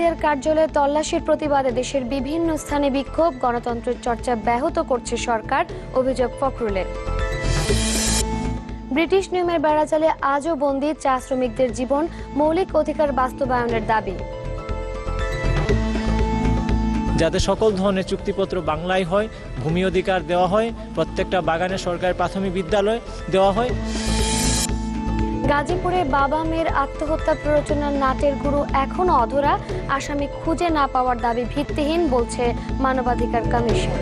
শ্রমিকদের কার্যালয়ে তল্লাশির প্রতিবাদে দেশের বিভিন্ন স্থানে বিক্ষোভ, গণতন্ত্রের চর্চা ব্যাহত করছে সরকার, অভিযোগ ফখরুলের। ব্রিটিশ নিয়মের বেড়াজালে আজও বন্দী চা শ্রমিকদের জীবন, মৌলিক অধিকার বাস্তবায়নের দাবি। যাতে সকল ধরনের চুক্তিপত্র বাংলায় হয়, ভূমি অধিকার দেওয়া হয়, প্রত্যেকটা বাগানে সরকারি প্রাথমিক বিদ্যালয় দেওয়া হয়। গাজীপুরে বাবা মেয়ের আত্মহত্যা প্ররোচনার নাটের গুরু এখনো অধরা, আসামি খুঁজে না পাওয়ার দাবি ভিত্তিহীন বলছে মানবাধিকার কমিশন।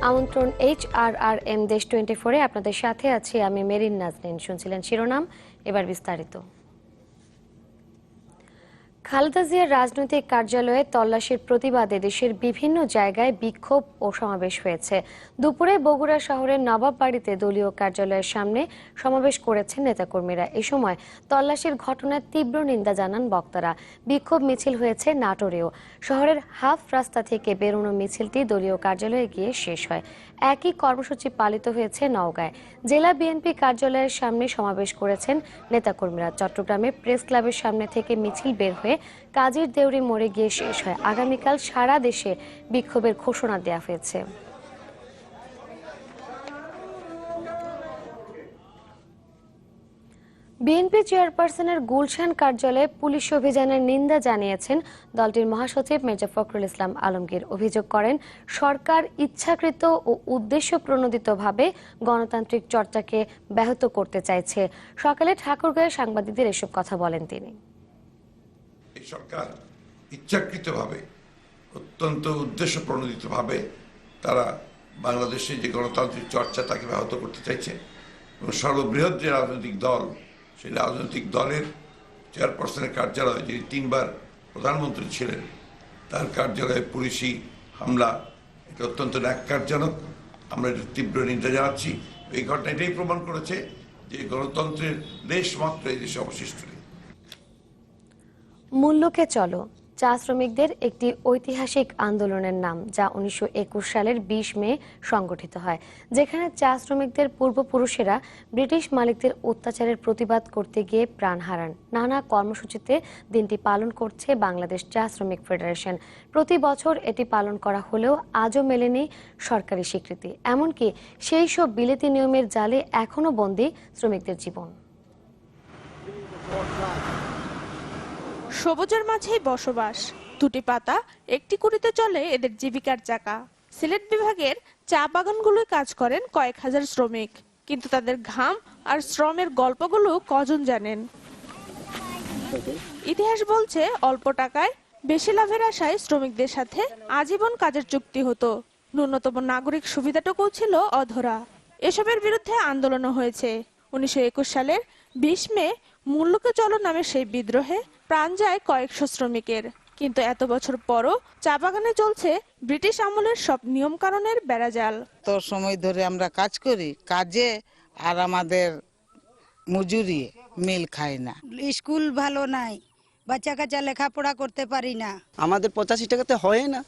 আমন্ত্রণ HRRM দেশ 24-এ আপনাদের সাথে আছি আমি মেরিন নাজনীন। শুনছিলেন শিরোনাম, এবার বিস্তারিত। খালেদা জিয়ার রাজনৈতিক কার্যালয়ে তল্লাশির প্রতিবাদে দেশের বিভিন্ন জায়গায় বিক্ষোভ ও সমাবেশ হয়েছে। দুপুরে বগুড়া শহরের নবাববাড়িতে দলীয় কার্যালয়ের সামনে সমাবেশ করেছেন নেতাকর্মীরা। এ সময় তল্লাশির ঘটনার তীব্র নিন্দা জানান বক্তারা। বিক্ষোভ মিছিল হয়েছে নাটোরেও। শহরের হাফ রাস্তা থেকে বেরোনো মিছিলটি দলীয় কার্যালয়ে গিয়ে শেষ হয়। একই কর্মসূচি পালিত হয়েছে নওগাঁয়। জেলা বিএনপি কার্যালয়ের সামনে সমাবেশ করেছেন নেতাকর্মীরা। চট্টগ্রামে প্রেস ক্লাবের সামনে থেকে মিছিল বের হয়ে কাজীর দেউরি মোড়ে গিয়ে শেষ হয়। আগামীকাল সারা দেশে বিক্ষোভের ঘোষণা দেওয়া হয়েছে। বিএনপি চেয়ারপারসনের গুলশান কার্যালয়ে পুলিশ অভিযানের নিন্দা জানিয়েছেন দলটির মহাসচিব মির্জা ফখরুল ইসলাম আলমগীর। অভিযোগ করেন, সরকার ইচ্ছাকৃত ও উদ্দেশ্য প্রণোদিতভাবে গণতান্ত্রিক চর্চাকে ব্যাহত করতে চাইছে। সকালে ঠাকুরগাঁয়ে সাংবাদিকদের এসব কথা বলেন তিনি। এই সরকার ইচ্ছাকৃতভাবে, অত্যন্ত উদ্দেশ্য প্রণোদিতভাবে তারা বাংলাদেশে যে গণতান্ত্রিক চর্চা তাকে ব্যাহত করতে চাইছে এবং সর্ববৃহৎ যে রাজনৈতিক দল, সেই রাজনৈতিক দলের চেয়ারপারসনের কার্যালয়, যিনি 3 বার প্রধানমন্ত্রী ছিলেন, তার কার্যালয়ে পুলিশি হামলা, এটা অত্যন্ত ন্যাক্কারজনক। আমরা এটা তীব্র নিন্দা জানাচ্ছি। এই ঘটনা এটাই প্রমাণ করেছে যে গণতন্ত্রের লেশ মাত্র এই দেশে অবশিষ্ট নেই। মূল্যকে চলো চা শ্রমিকদের একটি ঐতিহাসিক আন্দোলনের নাম, যা 1921 সালের 20 মে সংগঠিত হয়, যেখানে চা শ্রমিকদের পূর্বপুরুষেরা ব্রিটিশ মালিকদের অত্যাচারের প্রতিবাদ করতে গিয়ে প্রাণ হারান। নানা কর্মসূচিতে দিনটি পালন করছে বাংলাদেশ চা শ্রমিক ফেডারেশন। প্রতি বছর এটি পালন করা হলেও আজও মেলেনি সরকারি স্বীকৃতি। এমনকি সেই সব বিলেতি নিয়মের জালে এখনো বন্দী শ্রমিকদের জীবন। সবুজের মাঝেই বসবাস, দুটি পাতা একটি কুড়িতে চলে এদের জীবিকার চাকা। সিলেট বিভাগের চা বাগানগুলোয় কাজ করেন কয়েক হাজার শ্রমিক, কিন্তু তাদের ঘাম আর শ্রমের গল্পগুলো কজন জানেন? ইতিহাস বলছে, অল্প টাকায় বেশি লাভের আশায় শ্রমিকদের সাথে আজীবন কাজের চুক্তি হতো। ন্যূনতম নাগরিক সুবিধাটুকু ছিল অধরা। এসবের বিরুদ্ধে আন্দোলনও হয়েছে। 1921 সালের 20 মে মূল্যকে চলো নামে সেই বিদ্রোহে প্রাণ যায় কয়েকশো শ্রমিকের। কিন্তু এত বছর পরও চা বাগানে চলছে ব্রিটিশ আমলের সব নিয়ম কানুনের বেড়াজাল। তো সময় ধরে আমরা কাজ করি, কাজে আর আমাদের মজুরি মিল খায় না। স্কুল ভালো নাই, বাচ্চা কাচ্চা লেখাপড়া করতে পারি না। আমাদের 85 টাকাতে হয় না,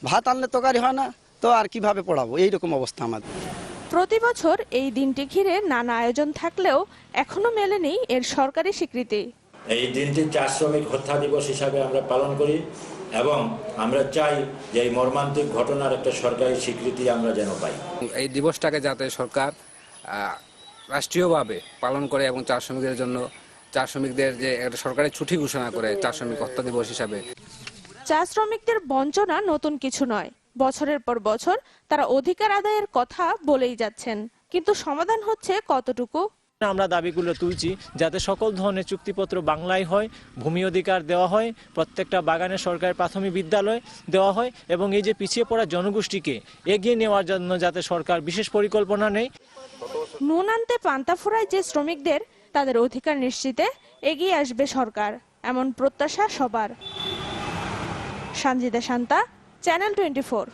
ভাত আনলে তরকারি হয় না, তো আর কিভাবে পড়াবো? এইরকম অবস্থা আমাদের। প্রতি বছর এই দিনটি ঘিরে নানা আয়োজন থাকলেও এখনো মেলেনি এর সরকারি স্বীকৃতি। এই দিনটি চা শ্রমিক হত্যা দিবস হিসাবে আমরা পালন করি এবং আমরা চাই যে এই মর্মান্তিক ঘটনার একটা সরকারি স্বীকৃতি আমরা যেন পাই। এই দিবসটাকে যাতে সরকার রাষ্ট্রীয়ভাবে পালন করে এবং চা শ্রমিকদের জন্য, চা শ্রমিকদের যে একটা সরকারি ছুটি ঘোষণা করে চা শ্রমিক হত্যা দিবস হিসাবে। চা শ্রমিকদের বঞ্চনা নতুন কিছু নয়। বছরের পর বছর তারা অধিকার আদায়ের কথা বলেই যাচ্ছেন, কিন্তু সমাধান হচ্ছে কতটুকু? আমরা দাবিগুলো তুলছি যাতে সকল ধরনের চুক্তিপত্র বাংলায় হয়, ভূমি অধিকার দেওয়া হয়, প্রত্যেকটা বাগানে সরকারি প্রাথমিক বিদ্যালয় দেওয়া হয় এবং এই যে পিছিয়ে পড়া জনগোষ্ঠীকে এগিয়ে নেওয়ার জন্য যাতে সরকার বিশেষ পরিকল্পনা নেয়। নুন আনতে পান্তা ফোড়ায় যে শ্রমিকদের, তাদের অধিকার নিশ্চিতে এগিয়ে আসবে সরকার, এমন প্রত্যাশা সবার। সানজিদা শান্তা, চ্যানেল 24।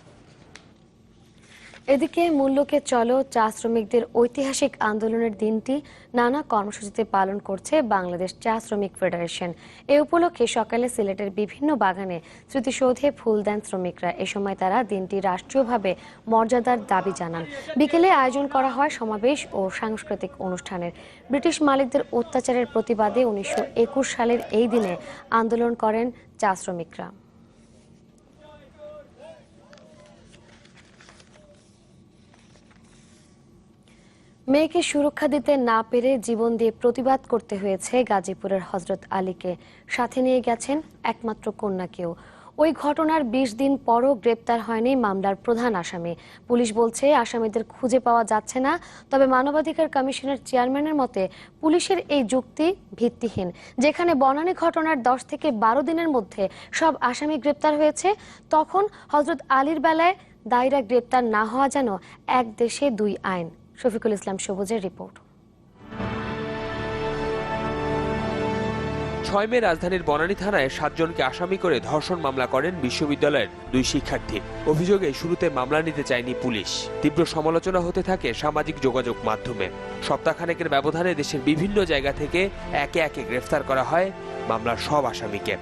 এদিকে মূল্যকে চলো চা শ্রমিকদের ঐতিহাসিক আন্দোলনের দিনটি নানা কর্মসূচিতে পালন করছে বাংলাদেশ চা শ্রমিক ফেডারেশন। এ উপলক্ষে সকালে সিলেটের বিভিন্ন বাগানে স্মৃতিসৌধে ফুল দেন শ্রমিকরা। এ সময় তারা দিনটি রাষ্ট্রীয়ভাবে মর্যাদার দাবি জানান। বিকেলে আয়োজন করা হয় সমাবেশ ও সাংস্কৃতিক অনুষ্ঠানের। ব্রিটিশ মালিকদের অত্যাচারের প্রতিবাদে 1921 সালের এই দিনে আন্দোলন করেন চা শ্রমিকরা। মেয়েকে সুরক্ষা দিতে না পেরে জীবন দিয়ে প্রতিবাদ করতে হয়েছে গাজীপুরের হযরত আলীকে। সাথে নিয়ে গেছেন একমাত্র কন্যাকেও। ওই ঘটনার 20 দিন পরও গ্রেপ্তার হয়নি মামলার প্রধান আসামি। পুলিশ বলছে আসামিদের খুঁজে পাওয়া যাচ্ছে না। তবে মানবাধিকার কমিশনের চেয়ারম্যানের মতে পুলিশের এই যুক্তি ভিত্তিহীন। যেখানে বনানী ঘটনার 10 থেকে 12 দিনের মধ্যে সব আসামি গ্রেপ্তার হয়েছে, তখন হযরত আলীর বেলায় দায়রা গ্রেপ্তার না হওয়া যেন এক দেশে দুই আইন। শফিকুল ইসলাম সবুজের রিপোর্ট। 6 মে রাজধানীর বনানী থানায় 7 জনকে আসামি করে ধর্ষণ মামলা করেন বিশ্ববিদ্যালয়ের 2 শিক্ষার্থী। অভিযোগে শুরুতে মামলা নিতে চায়নি পুলিশ। তীব্র সমালোচনা হতে থাকে সামাজিক যোগাযোগ মাধ্যমে। সপ্তাহখানেকের ব্যবধানে দেশের বিভিন্ন জায়গা থেকে একে একে গ্রেফতার করা হয় মামলার সব আসামিকে।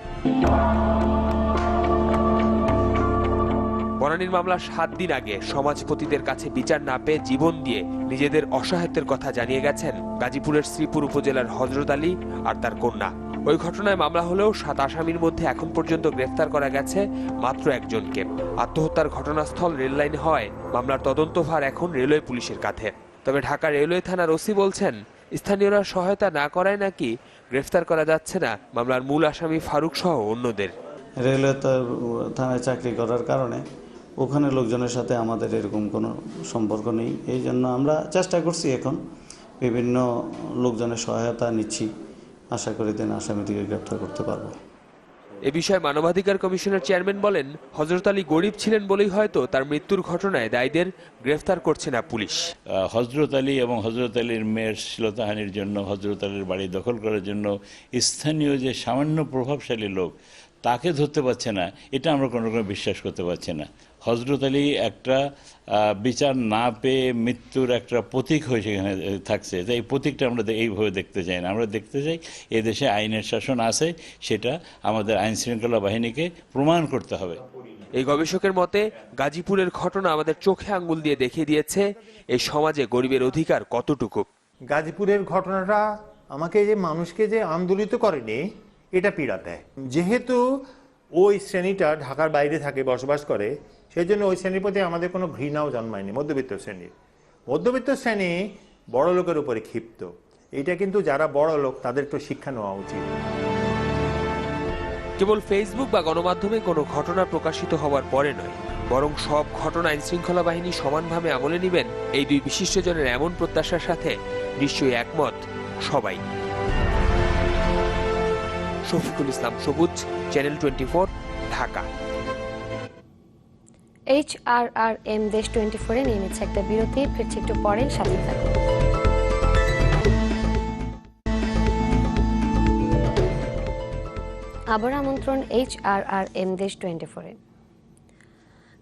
বনানীর মামলার 7 দিন আগে সমাজপতিদের কাছে বিচার না পেয়ে জীবন দিয়ে নিজেদের অসহায়ত্বের কথা জানিয়ে গেছেন গাজীপুরের শ্রীপুর উপজেলার হযরত আলী আর তার কন্যা। ওই ঘটনায় মামলা হলেও 7 আসামির মধ্যে এখন পর্যন্ত গ্রেফতার করা গেছে মাত্র একজনকে। আত্মহত্যার ঘটনাস্থল রেললাইন হয় মামলার তদন্তভার এখন রেলওয়ে পুলিশের কাঁধে। তবে ঢাকা রেলওয়ে থানার ওসি বলছেন স্থানীয়রা সহায়তা না করায় নাকি গ্রেফতার করা যাচ্ছে না মামলার মূল আসামি ফারুক সহ অন্যদের। রেলওয়ে থানায় চাকরি করার কারণে ওখানে লোকজনের সাথে আমাদের এরকম কোনো সম্পর্ক নেই। এই জন্য আমরা চেষ্টা করছি, এখন বিভিন্ন লোকজনের সহায়তা নিচ্ছি। আশা করি দিন আসামিটিকে গ্রেপ্তার করতে পারবো। এ বিষয়ে মানবাধিকার কমিশনের চেয়ারম্যান বলেন, হযরত আলী গরিব ছিলেন বলেই হয়তো তার মৃত্যুর ঘটনায় দায়ীদের গ্রেফতার করছে না পুলিশ। হযরত আলী এবং হযরত আলীর মেয়ের শ্লীলতাহানির জন্য, হযরত আলীর বাড়ি দখল করার জন্য স্থানীয় যে সামান্য প্রভাবশালী লোক তাকে ধরতে পারছে না, এটা আমরা কোনো রকম বিশ্বাস করতে পারছি না। হযরত আলী একটা বিচার না পেয়ে মৃত্যুর একটা প্রতীক হয়ে সেখানে থাকছে। এই প্রতীকটা আমরা এইভাবে দেখতে চাই না। আমরা দেখতে চাই এদেশে আইনের শাসন আছে, সেটা আমাদের আইন শৃঙ্খলা বাহিনীকে প্রমাণ করতে হবে। এই গবেষকের মতে গাজীপুরের ঘটনা আমাদের চোখে আঙ্গুল দিয়ে দেখিয়ে দিয়েছে এই সমাজে গরিবের অধিকার কতটুকু। গাজীপুরের ঘটনাটা আমাকে যে মানুষকে যে আন্দোলিত করেনি, এটা পীড়া দেয়। যেহেতু ওই শ্রেণীটা ঢাকার বাইরে থাকে, বসবাস করে, সেই জন্য ওই শ্রেণীর প্রতি আমাদের কোনো ঘৃণাও জন্মায়নি। মধ্যবিত্ত শ্রেণী বড় লোকের উপরে ক্ষিপ্ত। এটা কিন্তু যারা বড় লোক তাদের একটু শিক্ষা নেওয়া উচিত। কেবল ফেসবুক বা গণমাধ্যমে কোনো ঘটনা প্রকাশিত হওয়ার পরে নয়, বরং সব ঘটনা আইন শৃঙ্খলা বাহিনী সমানভাবে আমলে নেবেন, এই 2 বিশিষ্টজনের এমন প্রত্যাশার সাথে নিশ্চয়ই একমত সবাই। শফিকুল ইসলাম সবুজ, চ্যানেল 24, ঢাকা। HRRM দেশ 24-এ নিয়ে নিচ্ছে একটা বিরতি। ফিরছি একটু পরে, সাথে থাকুন। আবার আমন্ত্রণ HRRM দেশ 24-এ।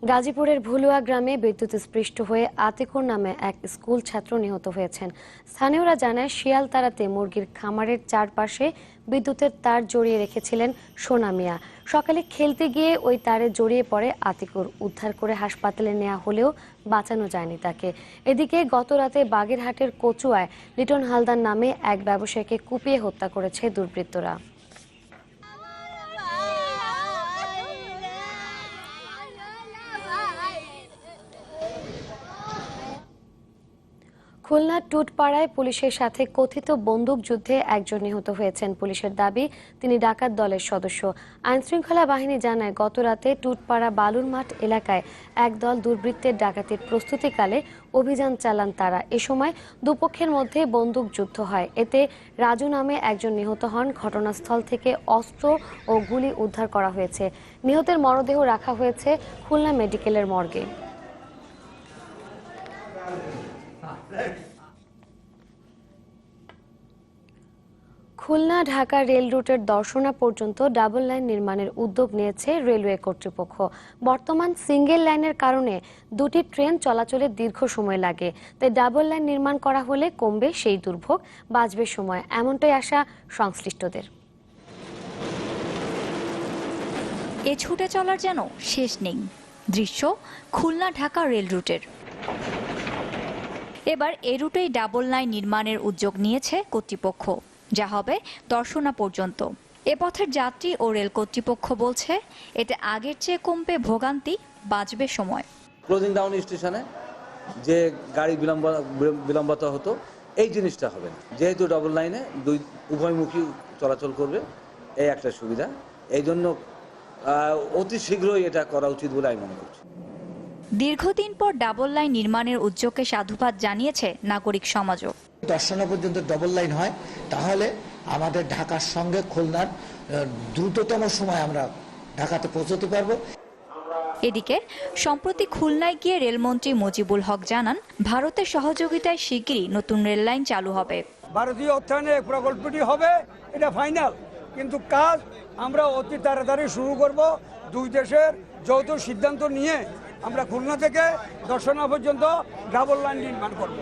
গাজীপুরের ভুলুয়া গ্রামে বিদ্যুৎস্পৃষ্ট হয়ে আতিকুর নামে এক স্কুল ছাত্র নিহত হয়েছেন। স্থানীয়রা জানায় শিয়াল তাড়াতে মুরগির খামারের চারপাশে বিদ্যুতের তার জড়িয়ে রেখেছিলেন সোনা মিয়া। সকালে খেলতে গিয়ে ওই তারে জড়িয়ে পড়ে আতিকুর। উদ্ধার করে হাসপাতালে নেওয়া হলেও বাঁচানো যায়নি তাকে। এদিকে গত রাতে বাগেরহাটের কচুয়ায় লিটন হালদার নামে এক ব্যবসায়ীকে কুপিয়ে হত্যা করেছে দুর্বৃত্তরা। খুলনার টুটপাড়ায় পুলিশের সাথে কথিত বন্দুকযুদ্ধে একজন নিহত হয়েছেন। পুলিশের দাবি তিনি ডাকাত দলের সদস্য। আইনশৃঙ্খলা বাহিনী জানায় গত রাতে টুটপাড়া বালুর মাঠ এলাকায় একদল দুর্বৃত্তের ডাকাতির প্রস্তুতিকালে অভিযান চালান তারা। এ সময় দুপক্ষের মধ্যে বন্দুকযুদ্ধ হয়। এতে রাজু নামে একজন নিহত হন। ঘটনাস্থল থেকে অস্ত্র ও গুলি উদ্ধার করা হয়েছে। নিহতের মরদেহ রাখা হয়েছে খুলনা মেডিকেলের মর্গে। খুলনা ঢাকা রেল রুটের দর্শনা পর্যন্ত ডাবল লাইন নির্মাণের উদ্যোগ নিয়েছে রেলওয়ে কর্তৃপক্ষ। বর্তমান সিঙ্গেল লাইনের কারণে দুটি ট্রেন চলাচলে দীর্ঘ সময় লাগে, তাই ডাবল লাইন নির্মাণ করা হলে কমবে সেই দুর্ভোগ, বাঁচবে সময়, এমনটাই আশা সংশ্লিষ্টদের। এ ছুটে চলার যেন শেষ নেই দৃশ্য খুলনা ঢাকা রেল রুটের। এবার এ রুটেই ডাবল লাইন নির্মাণের উদ্যোগ নিয়েছে কর্তৃপক্ষ, যা হবে দর্শনা পর্যন্ত। এ পথের যাত্রী ও রেল কর্তৃপক্ষ বলছে এতে আগের চেয়ে কমবে ভোগান্তি, বাঁচবে সময়। ক্লোজিং ডাউন স্টেশনে যে গাড়ি বিলম্বতা হতো এই জিনিসটা হবে না, যেহেতু ডাবল লাইনে উভয়মুখী চলাচল করবে, এই একটা সুবিধা। এই জন্য অতি শীঘ্রই এটা করা উচিত বলে আমি মনে করছি। দীর্ঘদিন পর ডাবল লাইন নির্মাণের উদ্যোগকে সাধুবাদ জানিয়েছে নাগরিক সমাজও। দর্শনা পর্যন্ত ডাবল লাইন হয় তাহলে আমাদের ঢাকার সঙ্গে খুলনার দ্রুততম সময় আমরা ঢাকাতে পৌঁছতে পারবো। এদিকে সম্প্রতি খুলনায় গিয়ে রেলমন্ত্রী মুজিবুল হক জানান, ভারতের সহযোগিতায় শিগগিরই নতুন রেল লাইন চালু হবে। ভারতীয় অর্থায়নে প্রকল্পটি হবে, এটা ফাইনাল, কিন্তু কাজ আমরা অতি তাড়াতাড়ি শুরু করব। দুই দেশের যৌথ সিদ্ধান্ত নিয়ে আমরা খুলনা থেকে দর্শনা পর্যন্ত ডাবল লাইন নির্মাণ করব।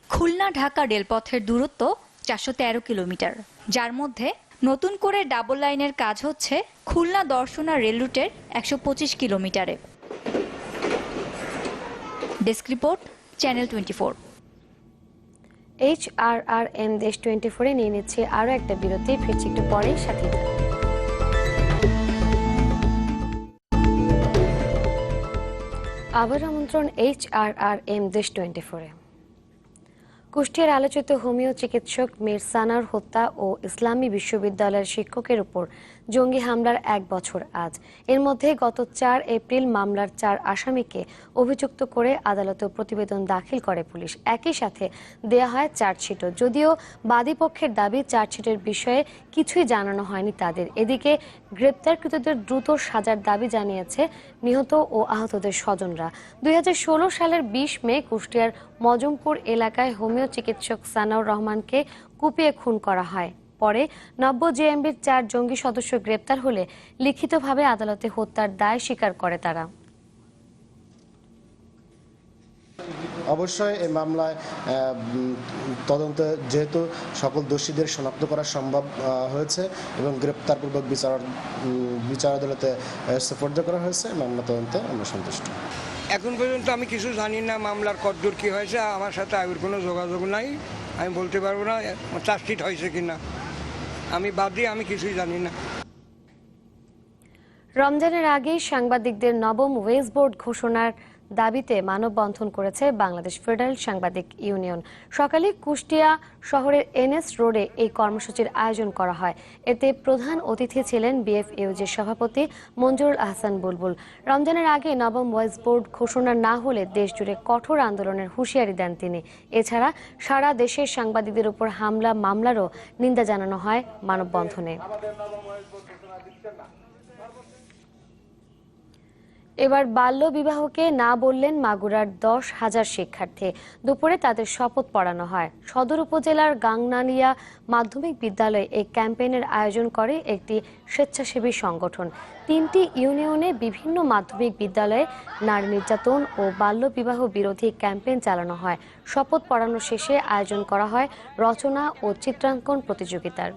খুলনা ঢাকা রেলপথের দূরত্ব 413 কিলোমিটার, যার মধ্যে নতুন করে ডাবল লাইনের কাজ হচ্ছে খুলনা দর্শনা রেল রুটের 125 কিলোমিটারে। Desk report, channel 24। HRRM দেশ 24-এ নিয়ে নিচ্ছে আরও একটা বিরতি, ফিরছি একটু পরে, সাথে আবার আমন্ত্রণ HRRM দেশ 24-এ। কুষ্টিয়ার আলোচিত হোমিও চিকিৎসক মীর সানার হত্যা ও ইসলামী বিশ্ববিদ্যালয়ের শিক্ষকের উপর জঙ্গি হামলার 1 বছর আজ। এর মধ্যে গত 4 এপ্রিল মামলার 4 আসামিকে অভিযুক্ত করে আদালতে প্রতিবেদন দাখিল করে পুলিশ। একই সাথে দেয়া হয় চার্জশিটও, যদিও বাদীপক্ষের দাবি চার্জশিটের বিষয়ে কিছুই জানানো হয়নি তাদের। এদিকে গ্রেপ্তারকৃতদের দ্রুত সাজার দাবি জানিয়েছে নিহত ও আহতদের স্বজনরা। 2016 সালের 20 মে কুষ্টিয়ার মজমপুর এলাকায় হোমিও চিকিৎসক সানাউর রহমানকে কুপিয়ে খুন করা হয়। পরে 90 জেএমবির 4 জঙ্গি সদস্য গ্রেপ্তার হলে লিখিতভাবে আদালতে হত্যার দায় স্বীকার করে তারা। অবশ্যই এই মামলায় তদন্তে যেহেতু সকল দোষীদের শনাক্ত করা সম্ভব হয়েছে এবং গ্রেপ্তারপূর্বক বিচার আদালতে সুপর্দ করা হয়েছে, মামলা তদন্তে আমরা সন্তুষ্ট। এখন পর্যন্ত আমি কিছু জানি না মামলার কতদূর কি হয়েছে, আমার সাথে আগের কোনো যোগাযোগ নাই, আমি বলতে পারবো না চার্জশিট হয়েছে কিনা, আমি বাদী, আমি কিছুই জানি না। রমজানের আগেই সাংবাদিকদের নবম ওয়েজ বোর্ড ঘোষণার দাবিতে মানববন্ধন করেছে বাংলাদেশ ফেডারেল সাংবাদিক ইউনিয়ন। সকালে কুষ্টিয়া শহরের NS রোডে এই কর্মসূচির আয়োজন করা হয়। এতে প্রধান অতিথি ছিলেন BFAUJ-এর সভাপতি মঞ্জুরুল আহসান বুলবুল। রমজানের আগে নবম ওয়েজ বোর্ড ঘোষণা না হলে দেশজুড়ে কঠোর আন্দোলনের হুঁশিয়ারি দেন তিনি। এছাড়া সারা দেশের সাংবাদিকদের উপর হামলা মামলারও নিন্দা জানানো হয় মানববন্ধনে। এবার বাল্য বিবাহকে না বললেন মাগুরার 10,000 শিক্ষার্থী। দুপুরে তাদের শপথ পড়ানো হয়। সদর উপজেলার গাংনালিয়া মাধ্যমিক বিদ্যালয়ে এই ক্যাম্পেইনের আয়োজন করে একটি স্বেচ্ছাসেবী সংগঠন। 3টি ইউনিয়নে বিভিন্ন মাধ্যমিক বিদ্যালয়ে নারী নির্যাতন ও বাল্য বিবাহ বিরোধী ক্যাম্পেইন চালানো হয়। শপথ পড়ানো শেষে আয়োজন করা হয় রচনা ও চিত্রাঙ্কন প্রতিযোগিতার।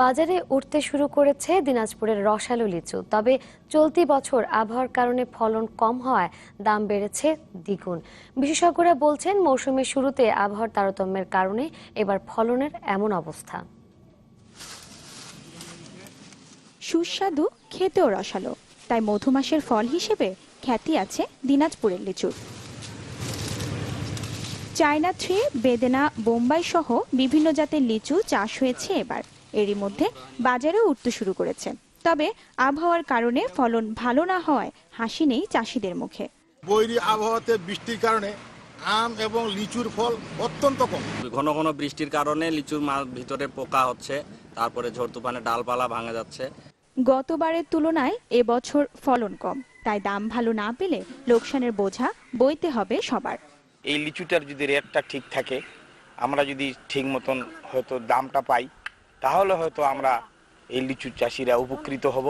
বাজারে উঠতে শুরু করেছে দিনাজপুরের রসালো লিচু। তবে চলতি বছর আবহাওয়ার কারণে ফলন কম হওয়ায় দাম বেড়েছে দ্বিগুণ। বিশেষজ্ঞরা বলছেন মৌসুমের শুরুতে আবহাওয়ার তারতম্যের কারণে এবার ফলনের এমন অবস্থা। সুস্বাদু, খেতেও রসালো, তাই মধুমাসের ফল হিসেবে খ্যাতি আছে দিনাজপুরের লিচুর। চায়না থ্রি, বেদেনা, বোম্বাই সহ বিভিন্ন জাতের লিচু চাষ হয়েছে এবার। এরই মধ্যে বাজারেও উঠতে শুরু করেছে। তবে আবহাওয়ার কারণে ফলন ভালো না হওয়ায় হাসি নেই চাষিদের মুখে। বৈরী আবহাওয়াতে বৃষ্টির কারণে আম এবং লিচুর ফল অত্যন্ত কম। ঘন ঘন বৃষ্টির কারণে লিচুর ভিতরে পোকা হচ্ছে, তারপরে ঝড় তুফানে ডালপালা ভাঙা যাচ্ছে। গতবারের তুলনায় এবছর ফলন কম। তাই দাম ভালো না পেলে লোকসানের বোঝা বইতে হবে সবার। এই লিচুটার যদি রেটটা ঠিক থাকে, আমরা যদি ঠিক মতন হয়তো দামটা পাই, তাহলে হয়তো আমরা এই লিচু চাষিরা উপকৃত হব।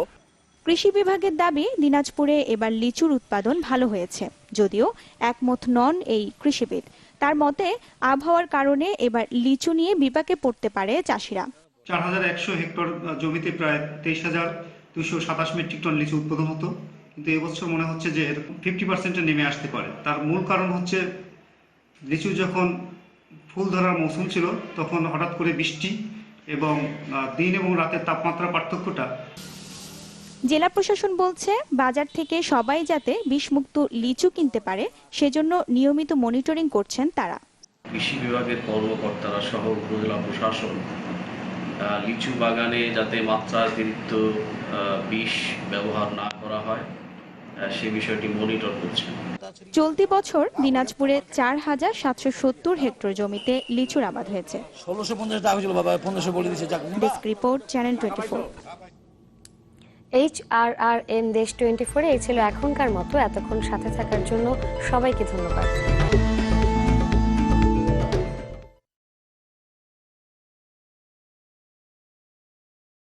কৃষি বিভাগের দাবি, দিনাজপুরে এবার লিচুর উৎপাদন ভালো হয়েছে, যদিও একমত নন এই কৃষিবিদ। তার মতে আবহাওয়ার কারণে এবার লিচু নিয়ে বিপাকে পড়তে পারে চাষিরা। 4100 হেক্টর জমিতে প্রায় 23,227 মেট্রিক টন লিচু উৎপাদন হতো, কিন্তু এবছর মনে হচ্ছে যে 50% নেমে আসতে পারে। তার মূল কারণ হচ্ছে লিচু যখন ফুল ধরার মৌসুম ছিল তখন হঠাৎ করে বৃষ্টি এবং দিন এবং রাতের তাপমাত্রা পার্থক্যটা। জেলা প্রশাসন বলছে বাজার থেকে সবাই যাতে বিষমুক্ত লিচু কিনতে পারে সেজন্য নিয়মিত মনিটরিং করছেন তারা। কৃষি বিভাগের কর্মকর্তারা সহ উপজেলা প্রশাসন লিচু বাগানে যাতে মাত্রাতিরিক্ত বিষ ব্যবহার না করা হয় সে বিষয়টি মনিটর করছেন। চলতি বছর দিনাজপুরে 4770 হেক্টর জমিতে লিচুর আবাদ হয়েছে। 1650 টাকা ছিল বাবা, 1500 বলে দিয়েছে। Desk report, channel 24। HRRM দেশ 24 এই ছিল এখনকার মতো। এতক্ষণ সাথে থাকার জন্য সবাইকে ধন্যবাদ।